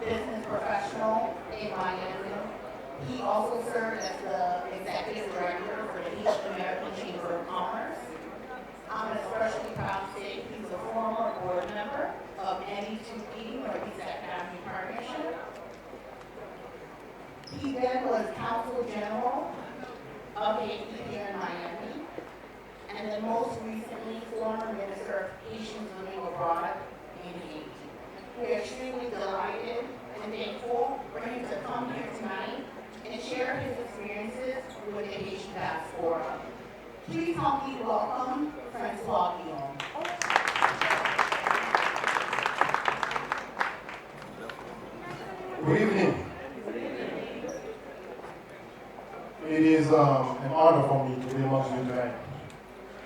Business professional in Miami. He also served as the executive director for the East American Chamber of Commerce. I'm especially proud to say he's a former board member of NE2P, or East Avenue Partnership. He then was Counsel General of Haiti here in Miami, and then most recently, former Minister of Haitians Living Abroad in Haiti. We are extremely delighted and thankful for him to come here tonight and share his experiences with the Haitian diaspora. Please help me welcome Francois Guillaume. Good evening. It is an honor for me to be amongst you tonight.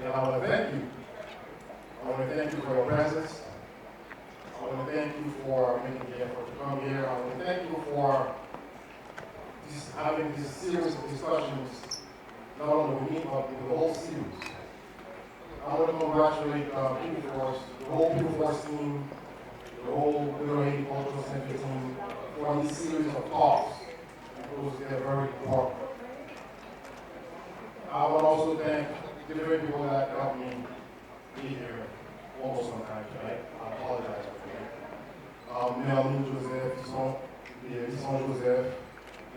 And I want to thank you. I want to thank you for your presence. I want to thank you for making the effort to come here. I want to thank you for having this series of discussions, not only with me, but with the whole series. I want to congratulate People Force, the whole People Force team, the whole Little Haiti Cultural Center team for this series of talks, because they're very important. I want to also thank the different people that helped me be here almost on time tonight. I apologize for that. Melanie Joseph, Yson Joseph,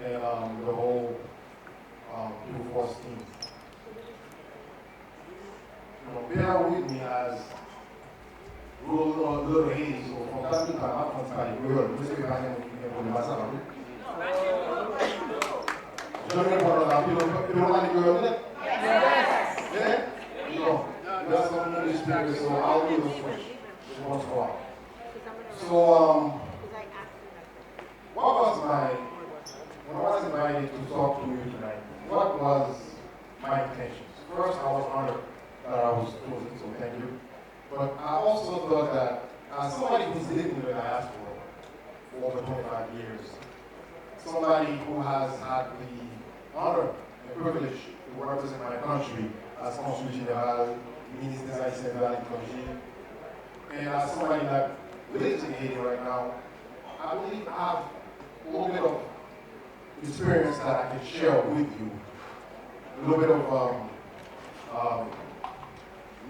and the whole People Force team. Bear with me as Little Haiti, so from time to time, I'm going to try to go and visit my name with the Massacre. You don't like to go in? Yes. Yeah? No. There's some English speakers, so I'll do the switch once in a while. So, when I was invited to talk to you tonight, what was my intentions? First, I was honored that I was chosen, so thank you. But I also thought that as somebody who's lived in the diaspora for over 25 years, somebody who has had the honor and privilege to represent my country as Consul General, Ministre des Haïtiens de l'Étranger, and as somebody that lives in Haiti right now, I believe I have a little bit of experience that I can share with you, a little bit of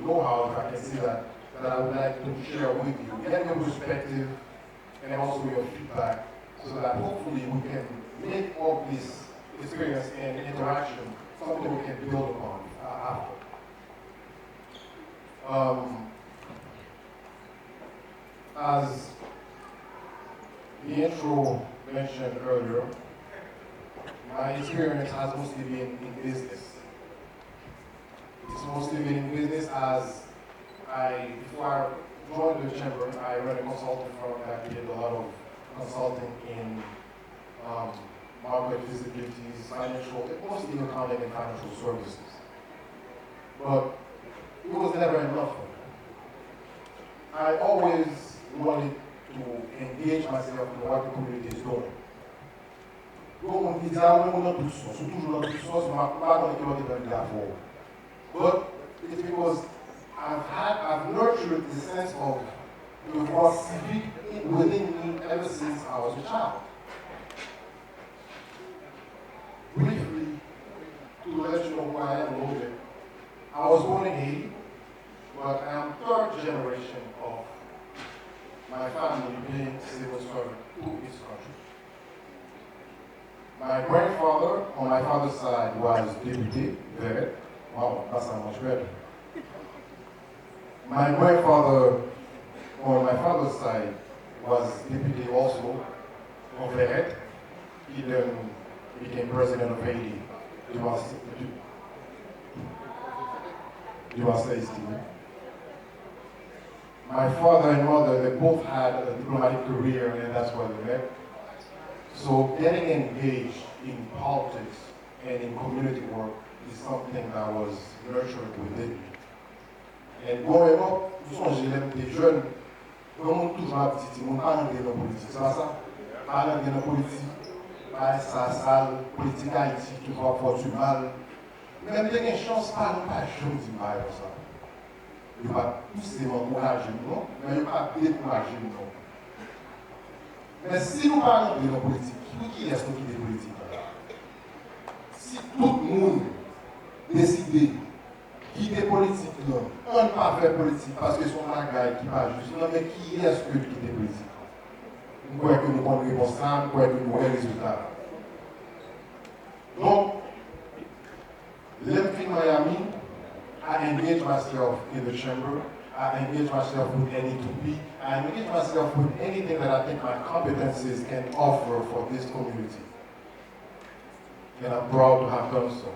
know-how, if I can say that I would like to share with you, get your perspective and also your feedback, so that hopefully we can make all this experience and interaction something we can build upon after. As the intro mentioned earlier, my experience has mostly been in business. It's mostly been in business as before I joined the chamber, I ran a consulting firm that did a lot of consulting in market visibilities, financial, mostly accounting and financial services. But it was never enough for me. I always wanted to engage myself in what the community is doing. But it's because I've nurtured the sense of the force civic within me ever since I was a child. Briefly, to let you know who I am a little bit, I was born in Haiti, but I am third generation of my family being civil servant to this country. My grandfather on my father's side was deputy, Veret. Wow, that's not much better. My grandfather on my father's side was deputy also of Veret. He then became president of Haiti. My father and mother, they both had a diplomatic career, and that's where they met. So getting engaged in politics and in community work is something that was nurtured within me. And growing up, je songe, j'étais jeune, vraiment toujours un petit, mon pas rentrer dans la politique, c'est pas ça? Pas rentrer dans la politique, pas ça, sale, politique Haïti, tout va faire du mal. Même des chances, pas je me dis mal ça. Il ne va pas pousser m'encourager, non, mais il ne va pas décourager, non. Mais si nous parlons de la politique, qui est-ce qui est politique? Si tout le monde décide de quitter la politique, on ne peut pas faire politique parce que son bagage qui n'est pas juste. Non, mais qui est-ce qui quitte la politique? Nous croyons que nous avons une réponse simple, nous croyons que nous avons un résultat. Donc, living in Miami, I engage myself in the chamber. I engage myself with NE2P. I engage myself with anything that I think my competencies can offer for this community. And I'm proud to have done so.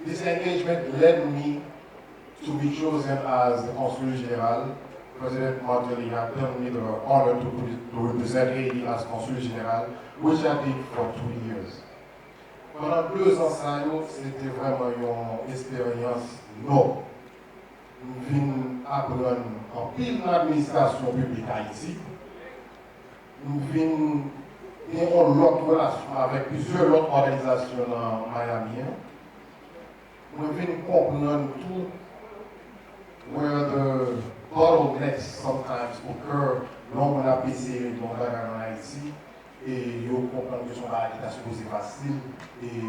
This engagement led me to be chosen as the Consul General. President Martelly had done me the honor to represent Haiti as Consul General, which I did for 2 years. Pendant 2 ans, c'était vraiment une expérience noble. Nous venons apprendre en pile l'administration publique Haïti. Nous venons avoir l'autre relation avec plusieurs autres organisations dans Miami. Nous venons comprendre tout where the bottlenecks sometimes occur long on a passé dans la Haïti. Et ils comprennent que son bagage est supposé facile et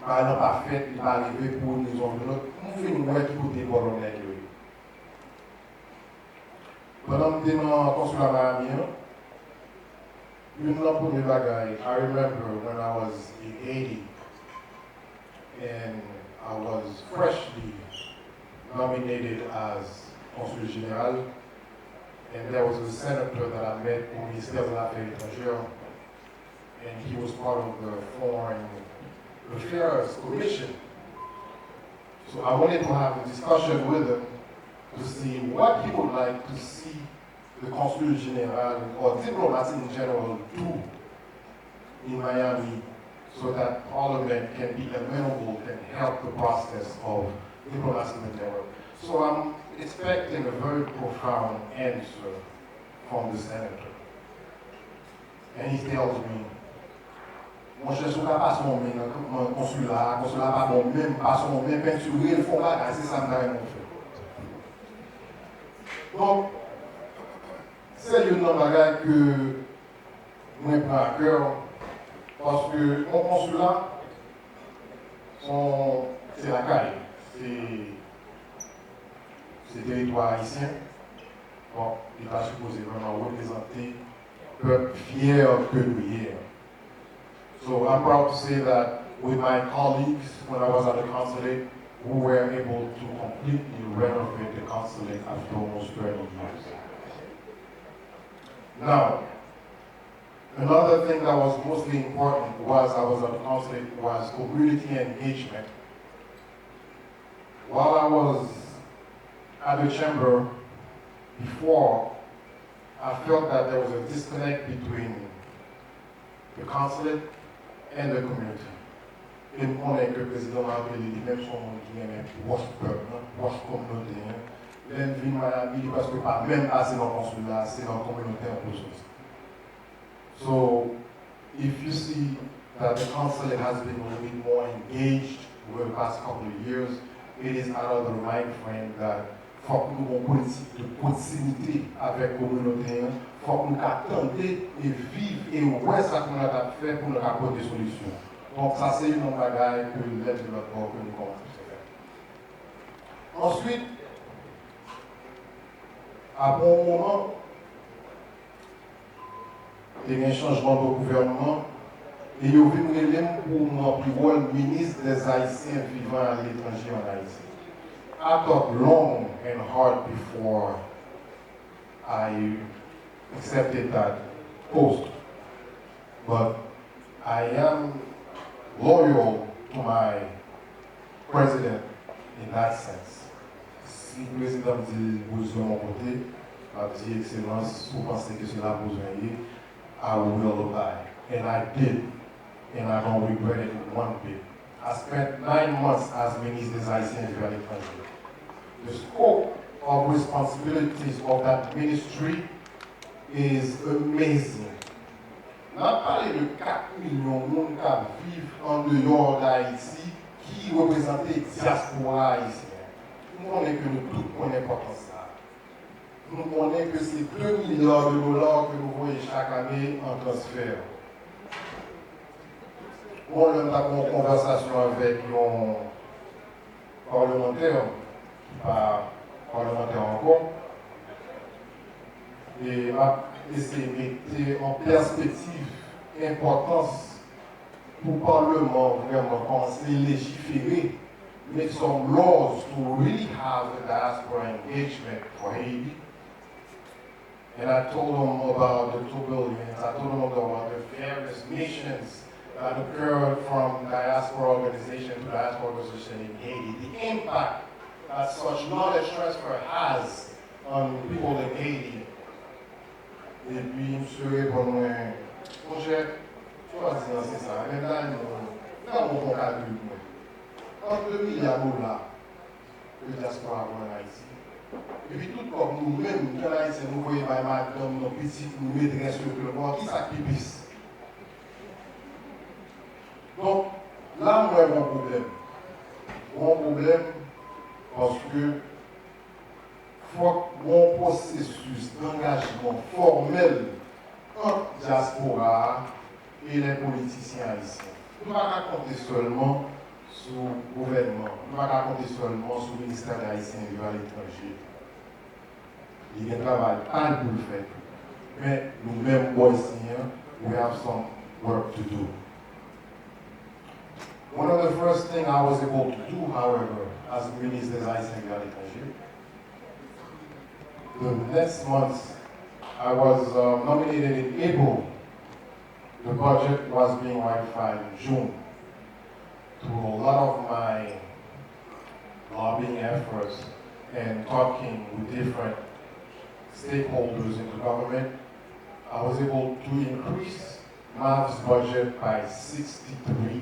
par exemple pas fait, il va arriver pour une raison ou une autre. Nous faisons une qui côté bottleneck. Pendant que j'étais dans le consulat miamien, une de mes premières bagailles, I remember when I was in Haiti and I was freshly nominated as Consul General, and there was a senator that I met au ministère de l'Affaires étrangères, and he was part of the Foreign Affairs Commission. So I wanted to have a discussion with him to see what he would like to see the Consul General or diplomats in general do in Miami so that Parliament can be amenable and help the process of diplomacy in general. So I'm expecting a very profound answer from the senator. And he tells me, mon cher, si on n'a pas son même consulat pas bon, même pas son même peinturé, le fond là, c'est ça que nous fait. Donc, c'est une bagage que nous prend à cœur parce que mon consulat, c'est la caille, c'est le territoire haïtien. Bon, il va supposer vraiment représenter le peuple fier que nous y sommes. So I'm proud to say that with my colleagues, when I was at the consulate, we were able to completely renovate the consulate after almost 30 years. Now, another thing that was mostly important was I was at the consulate was community engagement. While I was at the chamber before, I felt that there was a disconnect between the consulate and the community. Et on est que le président a appelé lui-même son monde qui est proche peuple, proche communauté. L'envie Miami parce que pas même assez dans le consulat, c'est dans la communauté en plus. So, if you see that the consulate has been a little bit more engaged over the past couple of years, it is out of the mind frame that faut que nous ayons une politique de proximité avec la communauté, faut que nous attendions et vivre et voir ce qu'on a fait pour nous apporter des solutions. Donc ça c'est une bagaille que l'aide de notre corps que nous commençons à faire. Ensuite, à bon moment, il y a eu un changement de gouvernement et il y a eu pour mon plus haut ministre des Haïtiens vivant à l'étranger en Haïti. I thought long and hard before I accepted that post, but I am loyal to my president in that sense. Si le président dit besoin de mon côté, dit excellence, vous pensez que c'est la besoin, I will obey. And I did, and I don't regret it one bit. I spent 9 months as ministre des Haïtiens à l'étranger. The scope of responsibilities of that ministry is amazing. N'a parlé de 4 millions de monde qui vivent en dehors d'Haïti qui représentent la diaspora haïtienne. Nous connaissons que nous tous connaissons pas ça. Nous connaissons que c'est 2 milliards de dollars que nous voyons chaque année en transfert. On a une conversation avec un parlementaire, pas parlementaire encore, et m'a essayé de mettre en perspective l'importance pour le Parlement vraiment commencer à légiférer, make some laws to really have a diaspora engagement for Haiti. And I told them about the 2 billion, I told them about the various missions that occurred from diaspora organization to diaspora organization in Haiti, the impact that such knowledge transfer has on people in Haiti. Et puis, je répond, projet, choisir, c'est ça. Mais là, dans mon calcul, entre 2 milliards de dollars que la diaspora en Haïti. Et puis, tout comme nous-mêmes, nous, Haïti, nous voyons madame, nos petites, nous maîtresses sur le bord, qui s'activissent. Donc, là, moi, mon problème. Mon problème, parce que faut mon processus d'engagement formel entre diaspora et les politiciens haïtiens. Nous ne pouvons pas compter seulement sur le gouvernement, nous ne pouvons pas compter seulement sur le ministère haïtien à l'étranger. Il y a un travail pas pour le faire. Mais nous-mêmes, Haïtiens, we have some work to do. One of the first things I was able to do, however, as Minister des Haïtiens à l'étranger, the next month I was nominated in April. The budget was being ratified in June. Through a lot of my lobbying efforts and talking with different stakeholders in the government, I was able to increase MAV's budget by 63%.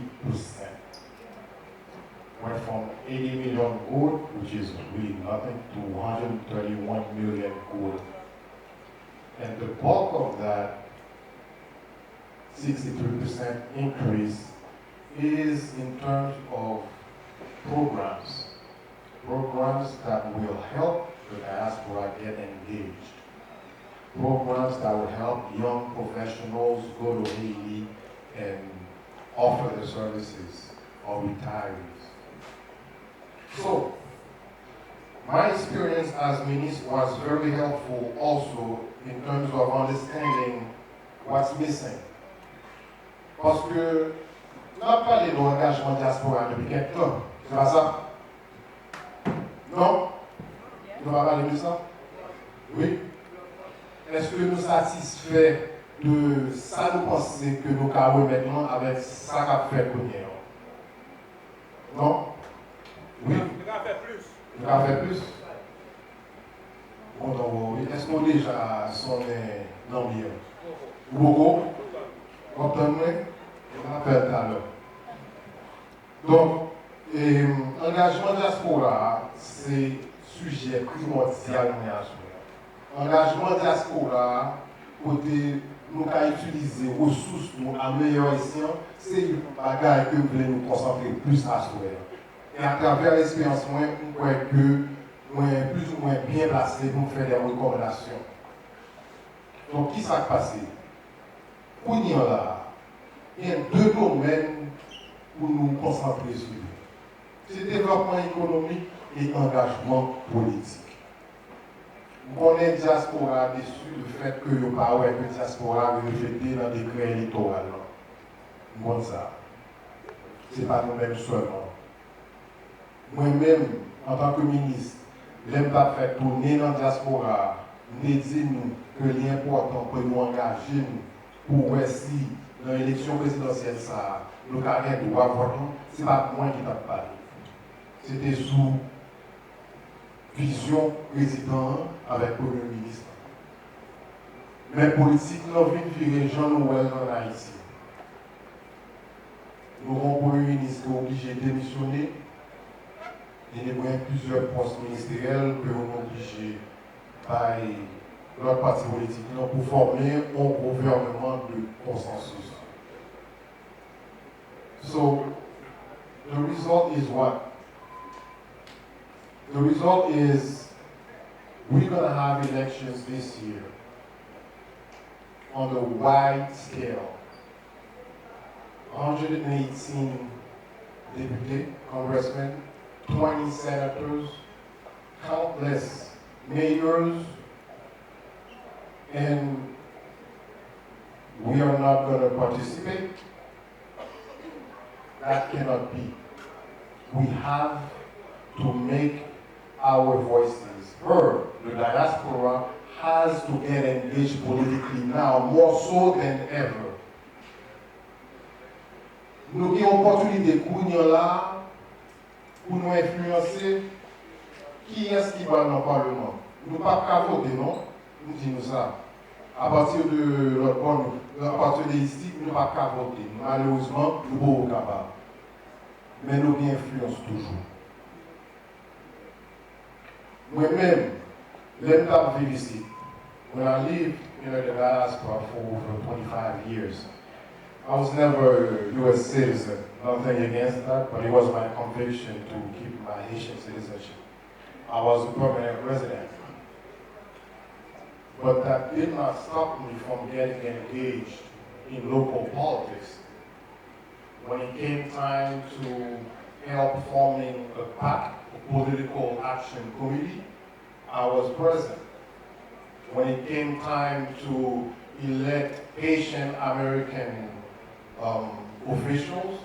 Went from 80 million gold, which is really nothing, to 131 million gold. And the bulk of that 63% increase is in terms of programs. Programs that will help the diaspora get engaged. Programs that will help young professionals go to Haiti and offer the services of retirees. So, my experience as minister was very helpful also in terms of understanding what's missing. Parce que nous n'avons pas parlé de l'engagement diaspora depuis quelques temps. C'est pas ça? Non? Nous n'avons pas parlé de ça? Oui? Est-ce que nous satisfaits de ça nous pensons que nous avons maintenant avec ça qu'a fait Kounier? Non? Oui? Nous avons fait plus. Nous avons fait plus? Bon, donc, est-ce qu'on déjà sont dans l'ambiance? Beaucoup? Comprenez? On a fait tout à l'heure. Donc, engagement diaspora, c'est sujet primordial. Engagement diaspora, côté nous avons utilisé les ressources nous améliorées, c'est une bagaille que nous voulons nous concentrer plus à soi. Et à travers l'expérience, on croit que nous sommes plus ou moins bien placés pour faire des recommandations. Donc, qui s'est passé? Pour nous là, il y a 2 domaines pour nous concentrer sur. c'est développement économique et engagement politique. On est diaspora déçu du fait que le pas que diaspora est reflété dans le décret électoral. Comme ça. Ce n'est pas nous-mêmes seulement. Moi-même, en tant que ministre, l'aime pas faire tourner dans la diaspora, nous disons que l'important pour nous engager pour si dans l'élection présidentielle, ça, le carré doit voter, ce n'est pas moi qui t'ai parlé. C'était sous vision président avec le Premier ministre. Mais politique, nous avons virer Jean-Noël en Haïti. Nous avons un Premier ministre obligé de démissionner. Il y a plusieurs postes ministériels que nous sommes obligés par notre parti politique pour former un gouvernement de consensus. So, the result is what? The result is we're going to have elections this year on a wide scale. 118 deputies, congressmen, 20 senators, countless mayors, and we are not going to participate. That cannot be. We have to make our voices heard. The diaspora has to get engaged politically now, more so than ever. Nous avons l'opportunité de là pour nous influencer qui est-ce qui va dans le Parlement. Nous ne pouvons pas voter, non? Nous disons ça. À partir de notre point, à partir des ici, nous ne pouvons pas voter. Malheureusement, nous ne sommes pas capables. Mais nous influençons toujours. Moi-même, l'État vivre ici. When I lived in the diaspora for over 25 years, I was never a U.S. citizen. Nothing against that, but it was my conviction to keep my Haitian citizenship. I was a permanent resident. But that did not stop me from getting engaged in local politics. When it came time to help forming a PAC, a Political Action Committee, I was present. When it came time to elect Haitian American officials,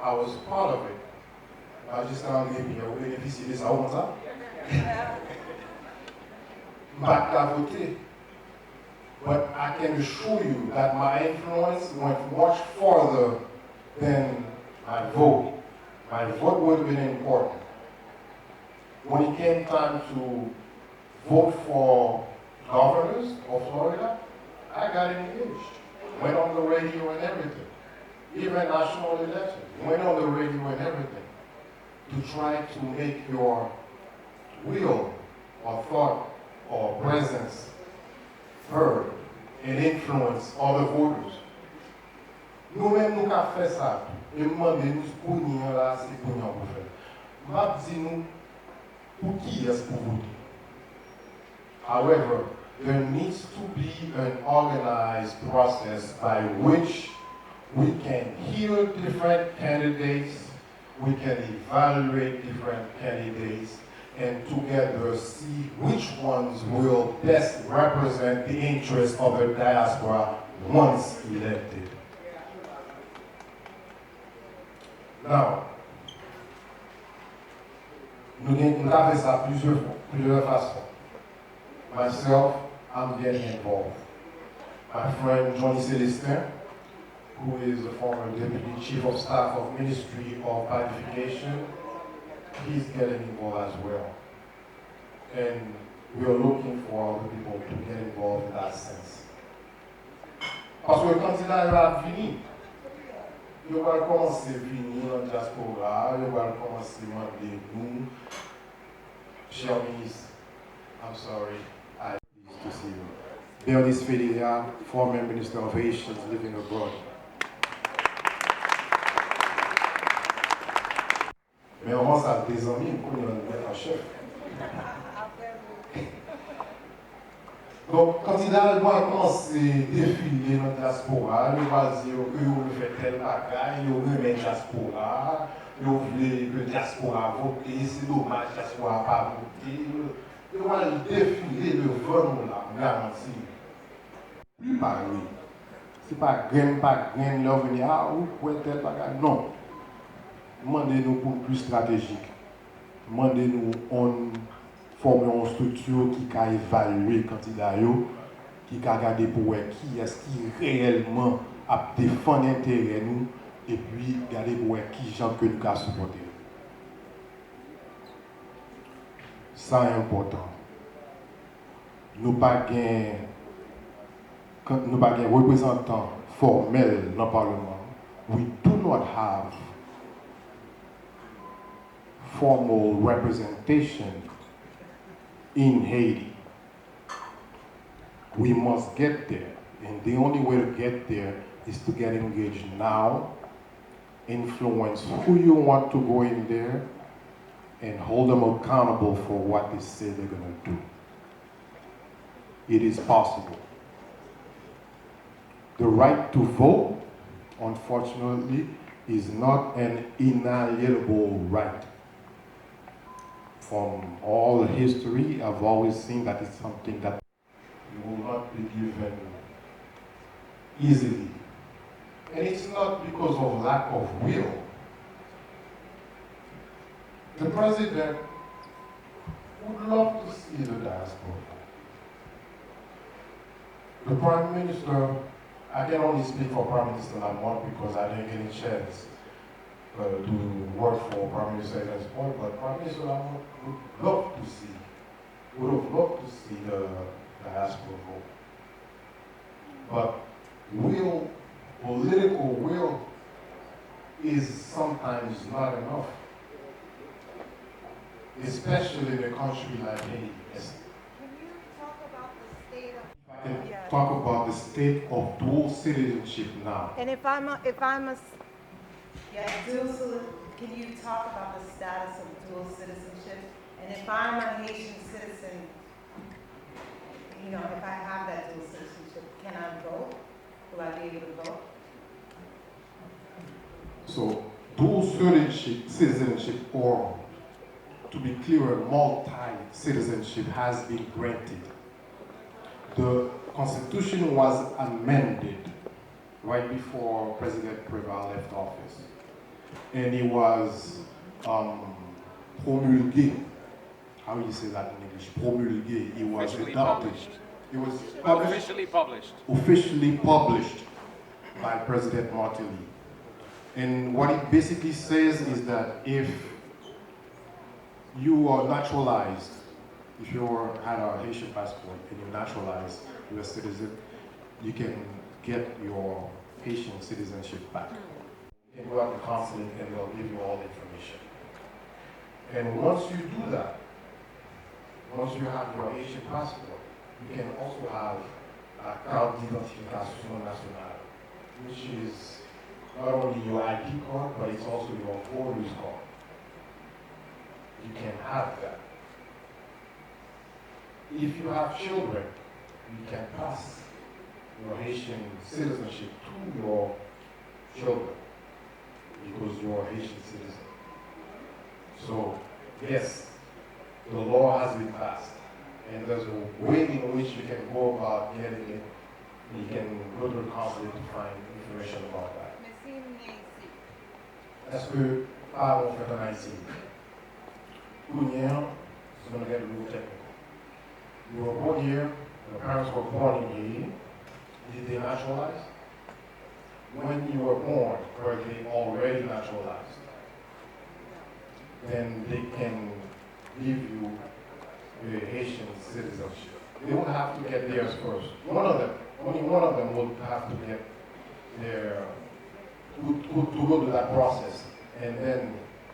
I was part of it. I just can't leave here. We're going to see this out. But I can assure you that my influence went much further than my vote. My vote would have been important. When it came time to vote for governors of Florida, I got engaged. Went on the radio and everything. Even national elections, went on the radio and everything to try to make your will or thought or presence heard and influence other voters. Nous-mêmes, nous avons fait ça. Et demandez-nous pour nous là, c'est pour nous faire. Dis-nous pour qui est-ce pour voter. However, there needs to be an organized process by which we can hear different candidates, we can evaluate different candidates, and together see which ones will best represent the interests of the diaspora once elected. Now, nous avons fait ça plusieurs façons. Myself, I'm getting involved. My friend Johnny Celestin, who is the former Deputy Chief of Staff of Ministry of Planification, he's getting involved as well. And we are looking for other people to get involved in that sense. Parce que le candidat va venir. Il va commencer à venir dans la diaspora, il va commencer à demander nous, cher ministre, I'm sorry, I pleased to see you. Bernice Felia, former Minister of Haitians living abroad. Mais on pense à des amis, on est un chef. Donc, candidat, moi, commence à défiler dans la diaspora, il va dire que vous faites tel bagaille, vous remet la diaspora, vous voulez que la diaspora vote, c'est dommage que la diaspora n'a pas voté. Il va défiler devant nous, là, garantie. Plus pareil. Ce n'est pas grain, là, venir, ah, ou quoi tel bagaille. Non. Demandez-nous pour plus stratégique. Demandez-nous, on former une structure qui a évalué le candidat, qui a regardé pour qui est-ce qui réellement a défendu l'intérêt nous, et puis regarder pour qui gens que nous avons supporté. Ça est important. Nous n'avons pas de représentant formel dans le Parlement. We do not have formal representation in Haiti. We must get there, and the only way to get there is to get engaged now, influence who you want to go in there, and hold them accountable for what they say they're going to do. It is possible. The right to vote, unfortunately, is not an inalienable right. From all history, I've always seen that it's something that you will not be given easily. And it's not because of lack of will. The president would love to see the diaspora. The prime minister, I can only speak for Prime Minister Lamont because I didn't get a chance to work for Prime Minister at this point, but Prime Minister Lamont would have loved to see the diaspora vote. But political will is sometimes not enough, especially in a country like Haiti. Can you talk about the state of? Talk about the state of dual citizenship now. And if I'm a, Yeah, can you talk about the status of dual citizenship? And if I'm a Haitian citizen, you know, if I have that dual citizenship, can I vote? Will I be able to vote? So dual citizenship, or to be clearer, multi-citizenship has been granted. The Constitution was amended right before President Preval left office. And it was promulgated. How do you say that in English? Promulgated. It was Officially adopted. published. It was Officially published. published by President Martelly. And what it basically says is that if you are naturalized, if you had a Haitian passport and you're naturalized, you're a citizen, you can get your Haitian citizenship back. You can go out to the consulate and they'll give you all the information. And once you do that, once you have your Haitian passport, you can also have a carte d'identification nationale, which is not only your ID card, but it's also your voter's card. You can have that. If you have children, you can pass your Haitian citizenship to your children because you're a Haitian citizen. So, yes, the law has been passed, and there's a way in which you can go about getting it. You can go to the consulate to find information about that. Est-ce que, par on fait un Haïtien? Here, it's going to get a little technical. You were born here, your parents were born in Haiti. Did they naturalize? When you were born, were they already naturalized? Then they can give you a Haitian citizenship. They will have to get theirs first. Only one of them will have to get their, to go through that process and then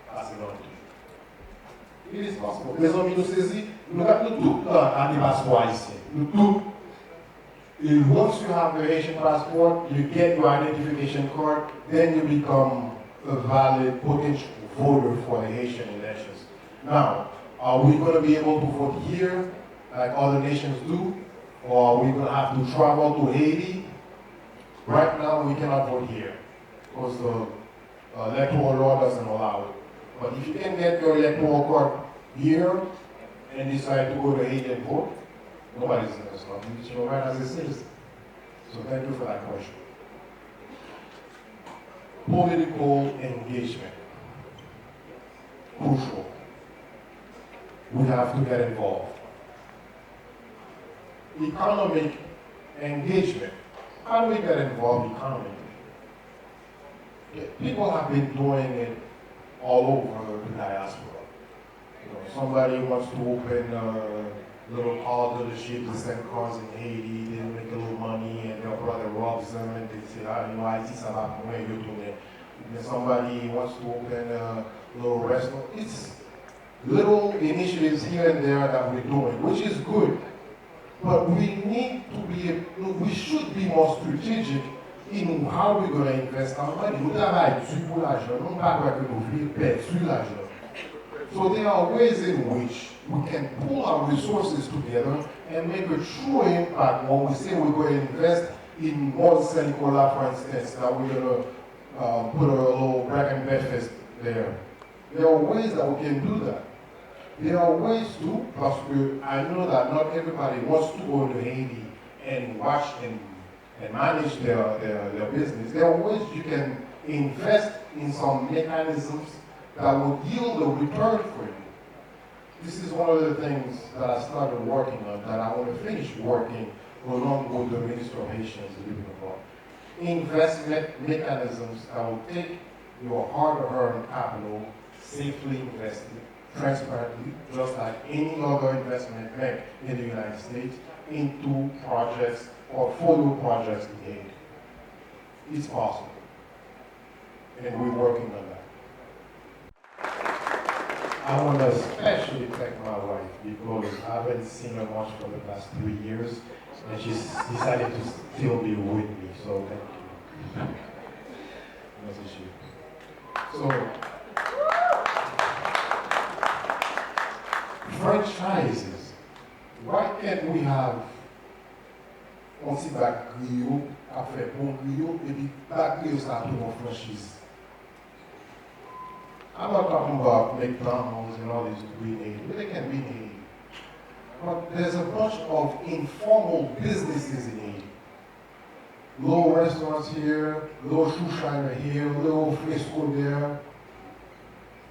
pass it on to you. It is possible. Mes amis, nous saisissons, nous avons tout à des passeports ici. Nous tout. And once you have your Haitian passport, you get your identification card, then you become a valid potential voter for the Haitian elections. Now, are we going to be able to vote here like other nations do? or we're gonna have to travel to Haiti. Right now, we cannot vote here because the electoral law doesn't allow it. But if you can get your electoral card here and decide to go to Haiti and vote, nobody's gonna stop you. It's your right as a citizen. So thank you for that question. Political engagement. Crucial. We have to get involved. Economic engagement. How do we get involved economically? People have been doing it all over the diaspora. You know, somebody wants to open a little car dealership to send cars in Haiti, they make a little money, and their brother robs them, and they say, ah, you know, I see ça you're doing it. And somebody wants to open a little restaurant. It's little initiatives here and there that we're doing, which is good. But we need to be, we should be more strategic in how we're going to invest our money. Nous travaillons pour l'argent, non pas pour que nous perdons l'argent. So there are ways in which we can pull our resources together and make a true impact when we say we're going to invest in Mont Saint Nicolas, for instance, that we're going to put a little break and breakfast there. There are ways that we can do that. There are ways to, because I know that not everybody wants to go to Haiti and watch and manage their business. There are ways you can invest in some mechanisms that will yield a return for you. This is one of the things that I started working on, that I want to finish working along with the Minister of Haitians living abroad. Investment mechanisms that will take your hard-earned capital, safely invested, transparently, just like any other investment bank in the United States, into projects, portfolio projects in Haiti. It's possible. And we're working on that. I want to especially thank my wife because I haven't seen her much for the past 3 years, and she's decided to still be with me, so thank you. That's a she. So, franchises. Why can't we have on si back griot, a fait bon griot, et puis back griot ça a une franchise? I'm not talking about McDonald's and all these green Haiti, but they can be in Haiti. But there's a bunch of informal businesses in Haiti. Little restaurants here, little shoe shiner here, little frisco there.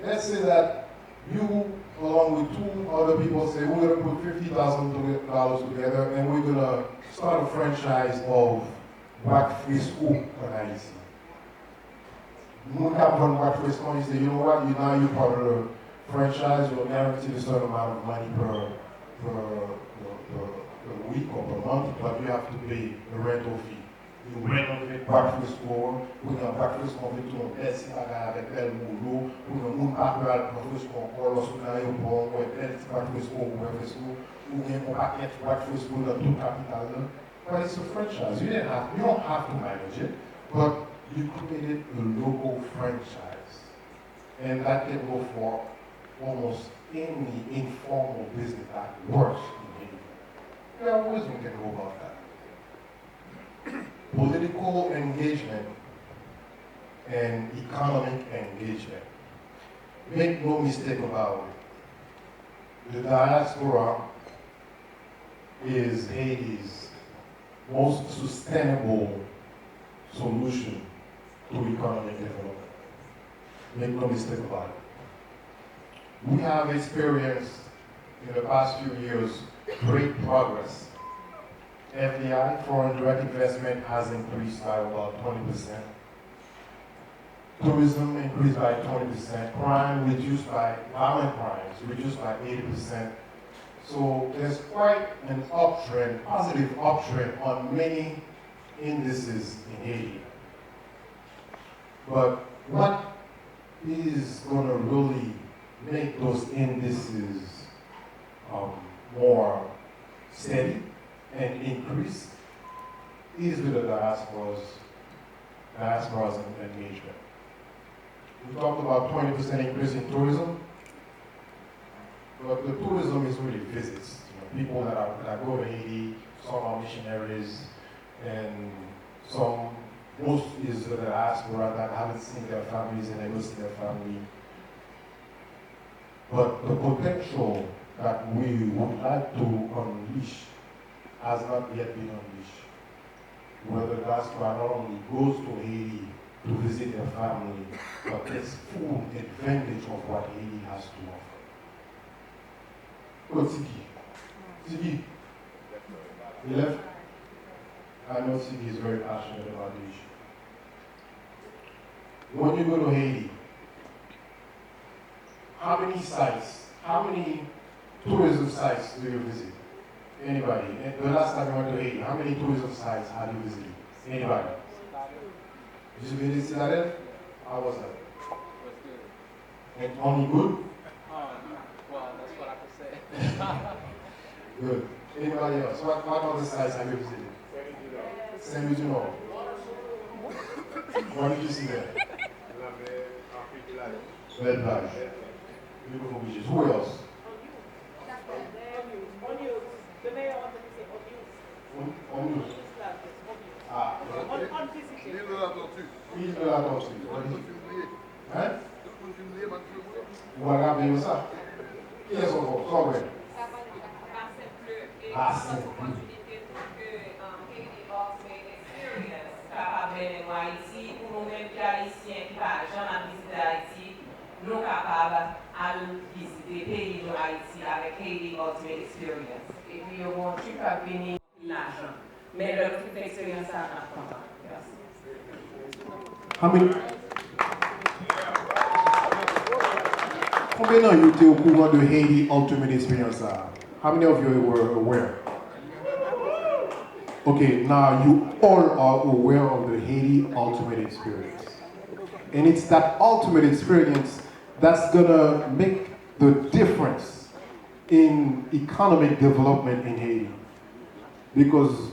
Let's say that you, along with 2 other people, say we're going to put $50,000 together and we're going to start a franchise of Black Frisco in Haiti. You have one Black Frisco and you say, you know what, now you're part of the franchise, you're guaranteed a certain amount of money per week or per month, but you have to pay the rental fee. You renovate Black Frisco, vous avez Black Frisco, vous avez tout le monde, si vous avez tel boulot, vous avez un parcours à Black Frisco encore, lorsque vous avez un bon, vous avez tel Black Frisco, vous avez un paquet de Black Frisco dans toute la capitale. But it's a franchise. You don't have to manage it, but you created a local franchise. And that can go for almost any informal business that works in Haiti. There are ways we can go about that. Political engagement and economic engagement. Make no mistake about it. The diaspora is Haiti's most sustainable solution to economic development. Make no mistake about it. We have experienced in the past few years great progress. FDI, foreign direct investment, has increased by about 20%. Tourism increased by 20%. Crime reduced by, violent crimes reduced by 80%. So there's quite an uptrend, positive uptrend on many indices in Haiti. But what is going to really make those indices more steady and increase is with the diaspora's engagement. We talked about 20% increase in tourism, but the tourism is really visits. You know, people that go to Haiti some are missionaries, and most is the diaspora that haven't seen their families and they will see their family. But the potential that we would like to unleash has not yet been unleashed. Where the diaspora not only goes to Haiti to visit their family, but takes full advantage of what Haiti has to offer. Go, Tiki. Tiki. He left? I know Tiki is very passionate about the issue. When you go to Haiti, how many sites, how many tourism sites do you visit? Anybody? The last time you went to Haiti, how many tourism sites have you visited? Anybody? Did you visit Citadel? How was that? Was good. And only good? Well, that's what I could say. Good. Anybody else? What other sites have you visited? Saint Luciano. What did you see there? Red Plage. Beautiful beaches. Who else? On news. Ah. L'île de la Tortue. L'île de la Tortue. Hein? Vous regardez ça? Qui est son nom? Son vrai. Ah, c'est Haïti, pour nous-mêmes qui haïtiens qui parlent jamais visiter Haïti, nous capables de visiter le pays de Haïti avec Haiti Ultimate Experience. Et puis, on va tout faire venir l'argent. Mais le trip expérience à apprendre. Merci. Combien d'entre vous étiez au courant de Haiti Ultimate Experience? How many of you were aware? Okay, now you all are aware of the Haiti Ultimate Experience. And it's that ultimate experience that's gonna make the difference in economic development in Haiti. Because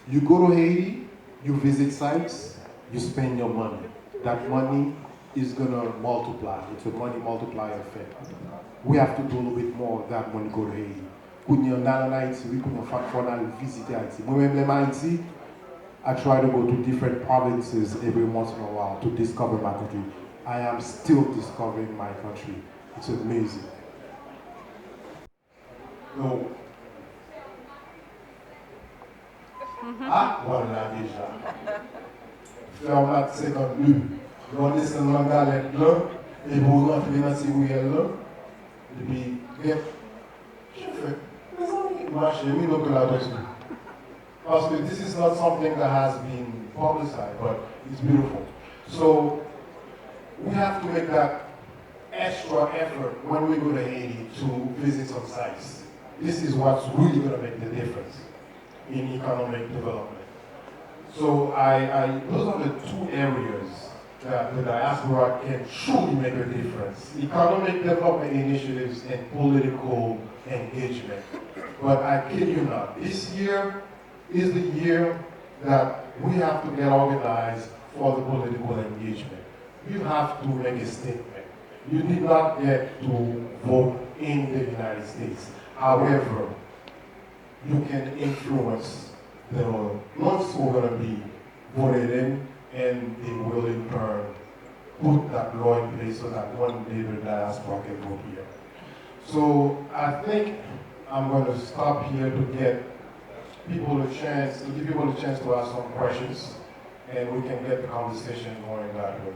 you go to Haiti, you visit sites, you spend your money. That money is gonna multiply. It's a money multiplier effect. We have to do a little bit more of that when you go to Haiti. When you're not in Haiti, we couldn't visit Haiti. When I'm in Haiti, I try to go to different provinces every once in a while to discover my country. I am still discovering my country. It's amazing. No. Ah, voilà déjà. Faire ma 52. On descend dans la galette là, et vous rentrez dans ces ruelles là, et puis, je fais, mes amis, marchez, oui, donc là-dessus. Parce que this is not something that has been publicized, but it's beautiful. So, we have to make that extra effort when we go to Haiti to visit some sites. This is what's really going to make the difference in economic development. So those are the two areas that the diaspora can truly make a difference. Economic development initiatives and political engagement. But I kid you not, this year is the year that we have to get organized for the political engagement. You have to make a statement. You did not get to vote in the United States. However, you can influence the ones who are going to be voted in, and they will in turn put that law in place so that one day the diaspora can vote here. So I think I'm going to stop here to give people a chance to ask some questions, and we can get the conversation going that way.